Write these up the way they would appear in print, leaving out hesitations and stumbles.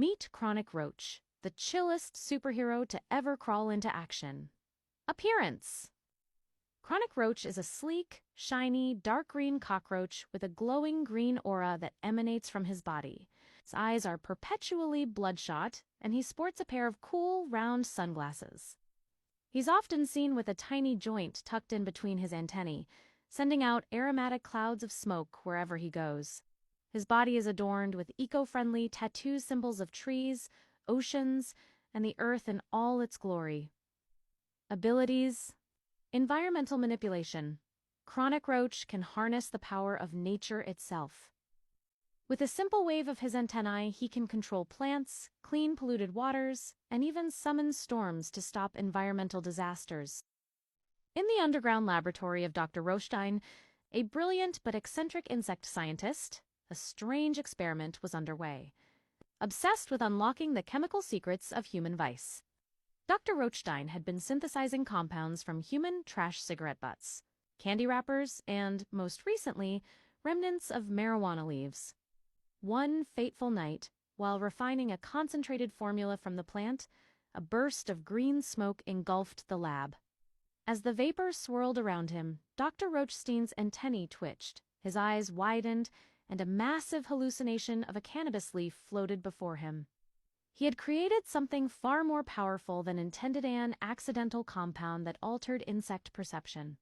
Meet Chronic Roach, the chillest superhero to ever crawl into action. Appearance: Chronic Roach is a sleek, shiny, dark green cockroach with a glowing green aura that emanates from his body. His eyes are perpetually bloodshot, and he sports a pair of cool, round sunglasses. He's often seen with a tiny joint tucked in between his antennae, sending out aromatic clouds of smoke wherever he goes. His body is adorned with eco-friendly tattoo symbols of trees, oceans, and the earth in all its glory. Abilities: environmental manipulation. Chronic Roach can harness the power of nature itself. With a simple wave of his antennae, he can control plants, clean polluted waters, and even summon storms to stop environmental disasters. In the underground laboratory of Dr. Rothstein, a brilliant but eccentric insect scientist, a strange experiment was underway, obsessed with unlocking the chemical secrets of human vice. Dr. Rothstein had been synthesizing compounds from human trash cigarette butts, candy wrappers, and, most recently, remnants of marijuana leaves. One fateful night, while refining a concentrated formula from the plant, a burst of green smoke engulfed the lab. As the vapor swirled around him, Dr. Rothstein's antennae twitched, his eyes widened, and a massive hallucination of a cannabis leaf floated before him. He had created something far more powerful than intended, an accidental compound that altered insect perception.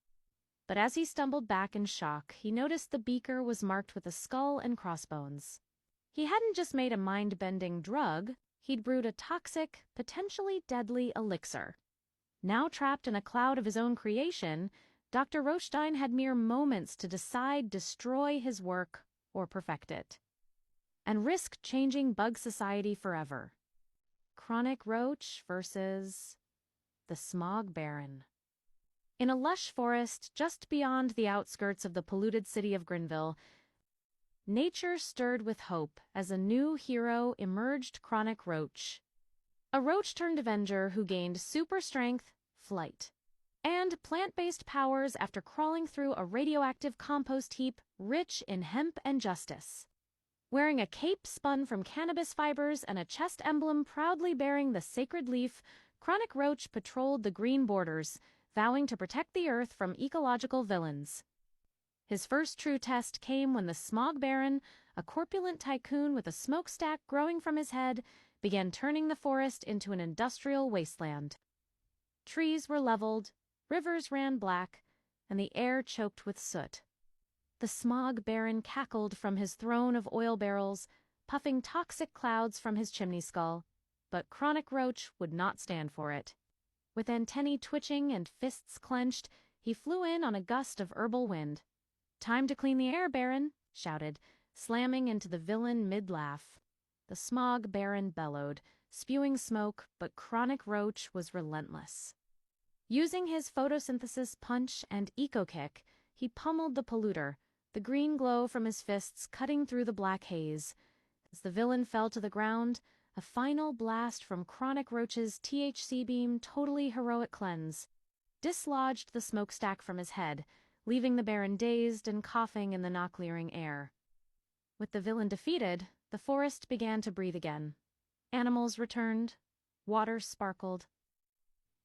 But as he stumbled back in shock, he noticed the beaker was marked with a skull and crossbones. He hadn't just made a mind-bending drug, he'd brewed a toxic, potentially deadly elixir. Now trapped in a cloud of his own creation, Dr. Rothstein had mere moments to decide destroy his work or perfect it, and risk changing bug society forever. Chronic Roach versus the Smog Baron. In a lush forest just beyond the outskirts of the polluted city of Grinville, nature stirred with hope as a new hero emerged: Chronic Roach. A roach-turned avenger who gained super strength, flight, and plant-based powers after crawling through a radioactive compost heap rich in hemp and justice. Wearing a cape spun from cannabis fibers and a chest emblem proudly bearing the sacred leaf, Chronic Roach patrolled the green borders, vowing to protect the earth from ecological villains. His first true test came when the Smog Baron, a corpulent tycoon with a smokestack growing from his head, began turning the forest into an industrial wasteland. Trees were leveled, rivers ran black, and the air choked with soot. The Smog Baron cackled from his throne of oil barrels, puffing toxic clouds from his chimney skull, but Chronic Roach would not stand for it. With antennae twitching and fists clenched, he flew in on a gust of herbal wind. "Time to clean the air, Baron," shouted, slamming into the villain mid-laugh. The Smog Baron bellowed, spewing smoke, but Chronic Roach was relentless. Using his photosynthesis punch and eco-kick, he pummeled the polluter, the green glow from his fists cutting through the black haze. As the villain fell to the ground, a final blast from Chronic Roach's THC beam, totally heroic cleanse, dislodged the smokestack from his head, leaving the Baron dazed and coughing in the not-clearing air. With the villain defeated, the forest began to breathe again. Animals returned, water sparkled,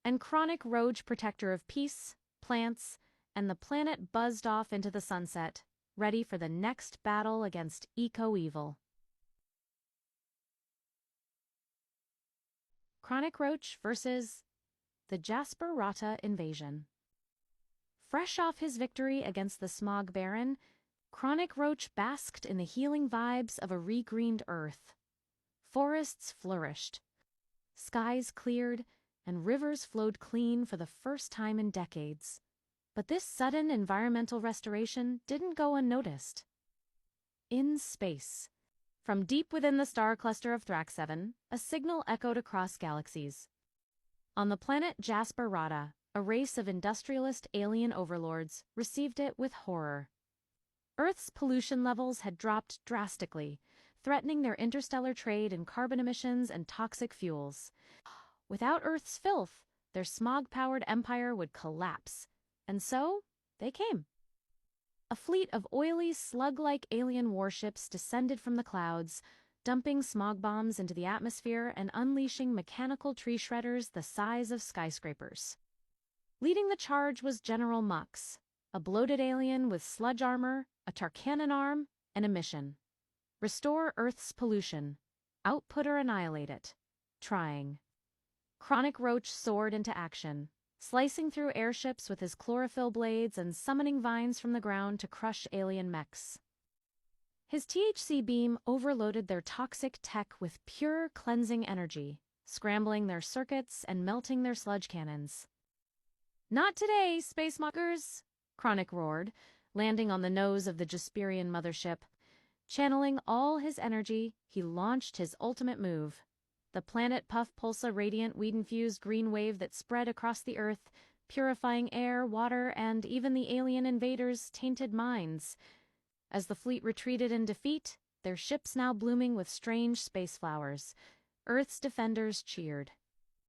and Chronic Roach, protector of peace, plants, and the planet, buzzed off into the sunset, ready for the next battle against eco-evil. Chronic Roach versus the Jasper Rata invasion. Fresh off his victory against the Smog Baron, Chronic Roach basked in the healing vibes of a regreened earth. Forests flourished, skies cleared, and rivers flowed clean for the first time in decades. But this sudden environmental restoration didn't go unnoticed. In space, from deep within the star cluster of Thrax 7, a signal echoed across galaxies. On the planet Jasper Rata, a race of industrialist alien overlords received it with horror. Earth's pollution levels had dropped drastically, threatening their interstellar trade in carbon emissions and toxic fuels. Without Earth's filth, their smog-powered empire would collapse. And so, they came. A fleet of oily, slug-like alien warships descended from the clouds, dumping smog bombs into the atmosphere and unleashing mechanical tree shredders the size of skyscrapers. Leading the charge was General Mux, a bloated alien with sludge armor, a Tarkanan arm, and a mission: restore Earth's pollution, output or annihilate it. Trying. Chronic Roach soared into action, slicing through airships with his chlorophyll blades and summoning vines from the ground to crush alien mechs. His THC beam overloaded their toxic tech with pure cleansing energy, scrambling their circuits and melting their sludge cannons. "Not today, space muckers!" Chronic roared, landing on the nose of the Jasperian mothership. Channeling all his energy, he launched his ultimate move: the Planet Puff Pulsar radiant weed-infused green wave that spread across the Earth, purifying air, water, and even the alien invaders' tainted minds. As the fleet retreated in defeat, their ships now blooming with strange space flowers, Earth's defenders cheered.